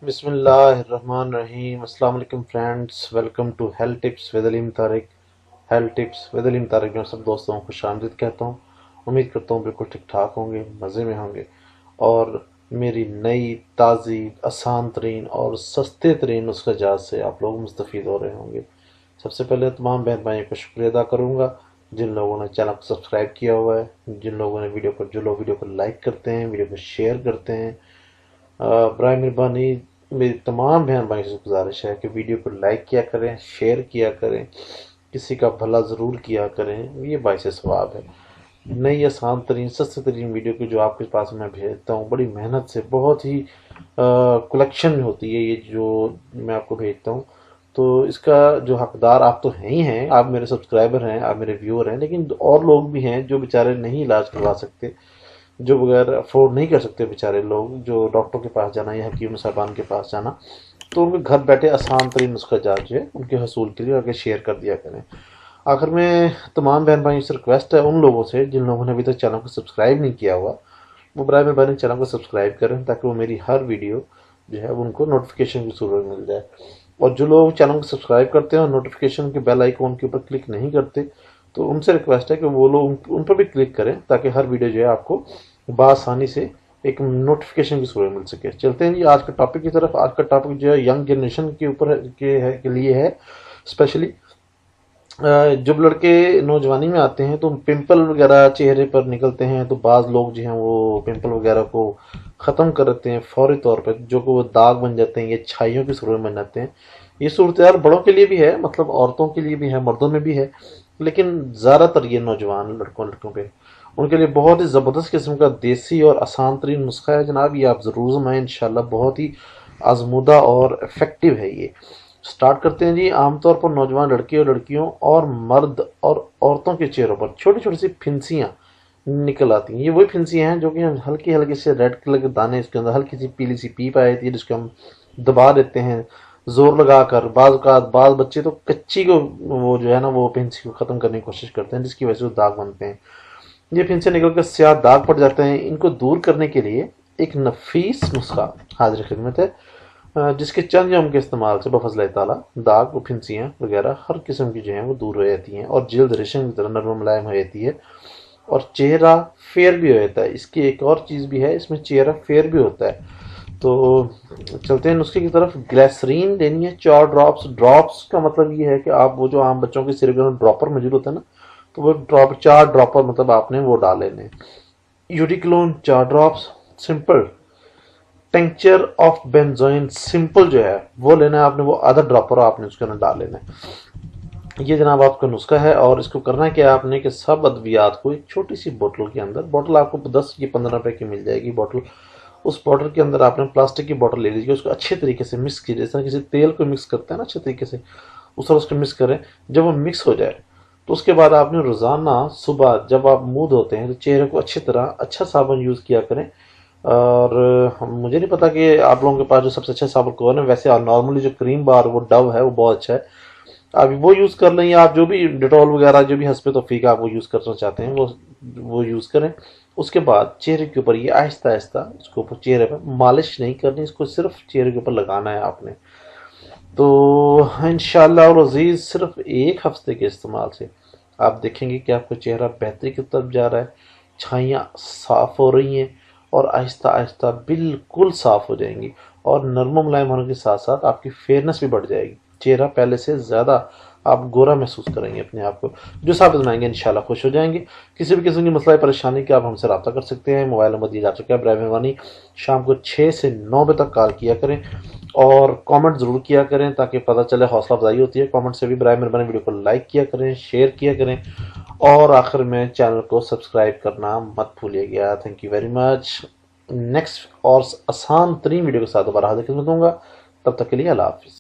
بسم اللہ الرحمن الرحیم۔ السلام علیکم friends, welcome to health tips with Aleem Tariq. Health tips with Aleem Tariq میں سب دوستوں کو خوش آمدید کہتا ہوں۔ امید کرتا ہوں بالکل ٹھیک ٹھاک ہوں گے، مزے میں ہوں گے، اور میری نئی تازی آسان ترین اور سستے ترین نسخہ جات سے آپ لوگ مستفید ہو رہے ہوں گے۔ سب سے پہلے تمام بہن بھائیوں کا شکریہ ادا کروں گا جن لوگوں نے چینل کو سبسکرائب کیا ہوا ہے، جن لوگوں نے جو لوگ ویڈیو کو لائک کرتے ہیں، ویڈیو کو شیئر کرتے ہیں۔ برائے مہربانی میری تمام بہن بھائی سے گزارش ہے کہ ویڈیو کو لائک کیا کریں، شیئر کیا کریں، کسی کا بھلا ضرور کیا کریں، یہ باعث ثواب ہے۔ نئی آسان ترین سستی ترین ویڈیو کو جو آپ کے پاس میں بھیجتا ہوں بڑی محنت سے، بہت ہی کلیکشن میں ہوتی ہے یہ جو میں آپ کو بھیجتا ہوں، تو اس کا جو حقدار آپ تو ہیں ہی ہیں، آپ میرے سبسکرائبر ہیں، آپ میرے ویور ہیں، لیکن اور لوگ بھی ہیں جو بیچارے نہیں علاج کروا سکتے، جو بغیر افورڈ نہیں کر سکتے بیچارے لوگ، جو ڈاکٹر کے پاس جانا یا حکیم صاحبان کے پاس جانا، تو ان کے گھر بیٹھے آسان ترین نسخہ جات جو ہے ان کے حصول کے لیے آگے شیئر کر دیا کریں۔ آخر میں تمام بہن بھائیوں سے ریکویسٹ ہے ان لوگوں سے جن لوگوں نے ابھی تک چینل کو سبسکرائب نہیں کیا ہوا، وہ برائے مہربانی چینل کو سبسکرائب کریں تاکہ وہ میری ہر ویڈیو جو ہے ان کو نوٹیفیکیشن کی صورت میں مل جائے۔ اور جو لوگ چینل کو سبسکرائب کرتے ہیں اور نوٹیفیکیشن کے بیل آئیکن کے اوپر کلک نہیں کرتے، تو ان سے ریکویسٹ ہے کہ وہ لوگ ان پر بھی کلک کریں تاکہ ہر ویڈیو جو ہے آپ کو بآسانی سے ایک نوٹیفیکیشن کی صورت مل سکے۔ چلتے ہیں جی آج کا ٹاپک کی طرف۔ آج کا ٹاپک جو ہے ینگ جنریشن کے اوپر کے لیے ہے، اسپیشلی جب لڑکے نوجوانی میں آتے ہیں تو پمپل وغیرہ چہرے پر نکلتے ہیں، تو بعض لوگ جو ہیں وہ پمپل وغیرہ کو ختم کرتے ہیں فوری طور پہ، جو کہ وہ داغ بن جاتے ہیں یا چھائیوں کی صورت بن جاتے ہیں۔ یہ صورتحال بڑوں کے لیے بھی ہے، مطلب عورتوں کے لیے بھی ہے، مردوں میں بھی ہے، لیکن زیادہ تر یہ نوجوان لڑکوں پہ، ان کے لیے بہت ہی زبردست قسم کا دیسی اور آسان ترین نسخہ ہے جناب۔ یہ آپ ضرور آزمائیں انشاءاللہ، بہت ہی آزمودہ اور افیکٹو ہے یہ۔ سٹارٹ کرتے ہیں جی۔ عام طور پر نوجوان لڑکے اور لڑکیوں اور مرد اور عورتوں کے چہروں پر چھوٹی چھوٹی سی پھنسیاں نکل آتی ہیں۔ یہ وہی پھنسیاں ہیں جو کہ ہلکی ہلکی سے ریڈ کلر کے دانے، اس کے اندر ہلکی سی پیلی سی پیپ آئی تھی جس کو ہم دبا دیتے ہیں زور لگا کر۔ بعض اوقات بعض بچے تو کچی کو وہ جو ہے نا وہ پھنسی کو ختم کرنے کی کوشش کرتے ہیں، جس کی وجہ سے وہ داغ بنتے ہیں۔ یہ پھنسے نکل کر سیاہ داغ پڑ جاتے ہیں۔ ان کو دور کرنے کے لیے ایک نفیس نسخہ حاضر خدمت ہے، جس کے چند جم کے استعمال سے بفضل تعالیٰ داغ و پھنسیاں وغیرہ ہر قسم کی جو ہیں وہ دور ہو جاتی ہیں، اور جلد ریشم کی طرح نرم و ملائم ہو جاتی ہے، اور چہرہ فیئر بھی ہو جاتا ہے۔ اس کی ایک اور چیز بھی ہے، اس میں چہرہ فیئر بھی ہوتا ہے۔ تو چلتے ہیں نسخے کی طرف۔ گلیسرین لینی ہے 4 ڈراپس۔ ڈراپس کا مطلب یہ ہے کہ آپ وہ جو عام بچوں کے سر میں ڈراپر موجود ہوتا ہے نا، تو وہ 4 ڈراپر مطلب آپ نے وہ ڈال لینے۔ یوڈیکلون 4 drops. Simple tincture of بینزوئن simple جو ہے وہ لینا ہے آپ نے، وہ آدھا ڈراپر آپ نے اس کے اندر ڈال لینا ہے۔ یہ جناب آپ کا نسخہ ہے، اور اس کو کرنا کیا آپ نے کہ سب ادویات کو ایک چھوٹی سی بوتل کے اندر، بوتل آپ کو 10 یا 15 روپے کی مل جائے گی بوتل، اس بوتل کے اندر آپ نے پلاسٹک کی بوتل لے لیجیے، اس کو اچھے طریقے سے مکس کیجیے، جس طرح کسی تیل کو مکس کرتے ہیں نا اچھے طریقے سے، اس طرح اس کو مکس کریں۔ جب وہ مکس ہو جائے تو اس کے بعد آپ نے روزانہ صبح جب آپ منہ دھوتے ہیں تو چہرے کو اچھی طرح اچھا صابن یوز کیا کریں۔ اور مجھے نہیں پتا کہ آپ لوگوں کے پاس جو سب سے اچھا صابن کون ہے، ویسے نارملی جو کریم بار وہ ڈو ہے، وہ بہت اچھا ہے، آپ وہ یوز کر لیں، یا آپ جو بھی ڈیٹول وغیرہ جو بھی حسب توفیق آپ وہ یوز کرنا چاہتے ہیں وہ یوز کریں۔ اس کے بعد چہرے کے اوپر یہ آہستہ آہستہ اس کو اوپر چہرے پر مالش نہیں کرنی، اس کو صرف چہرے کے اوپر لگانا ہے آپ نے۔ تو انشاءاللہ اور عزیز صرف ایک ہفتے کے استعمال سے آپ دیکھیں گے کہ آپ کا چہرہ بہتری کی طرف جا رہا ہے، چھائیاں صاف ہو رہی ہیں، اور آہستہ آہستہ بالکل صاف ہو جائیں گی، اور نرم و ملائم ہونے کے ساتھ ساتھ آپ کی فیئرنس بھی بڑھ جائے گی، چہرہ پہلے سے زیادہ آپ گورا محسوس کریں گے اپنے آپ کو۔ جو صاحب بنائیں گے انشاءاللہ خوش ہو جائیں گے۔ کسی بھی قسم کی مسئلہ پریشانی کے آپ ہم سے رابطہ کر سکتے ہیں، موبائل نمبر دیا جا چکا ہے، برائے مہربانی شام کو 6 سے 9 بجے تک کال کیا کریں، اور کامنٹ ضرور کیا کریں تاکہ پتہ چلے، حوصلہ افزائی ہوتی ہے کامنٹ سے بھی۔ برائے مہربانی ویڈیو کو لائک کیا کریں، شیئر کیا کریں، اور آخر میں چینل کو سبسکرائب کرنا مت بھولیے گا۔ Thank you very much. Next اور آسان ترین ویڈیو کے ساتھ دوبارہ حاضر خدمت ہوں گا، تب تک کے لیے اللہ حافظ۔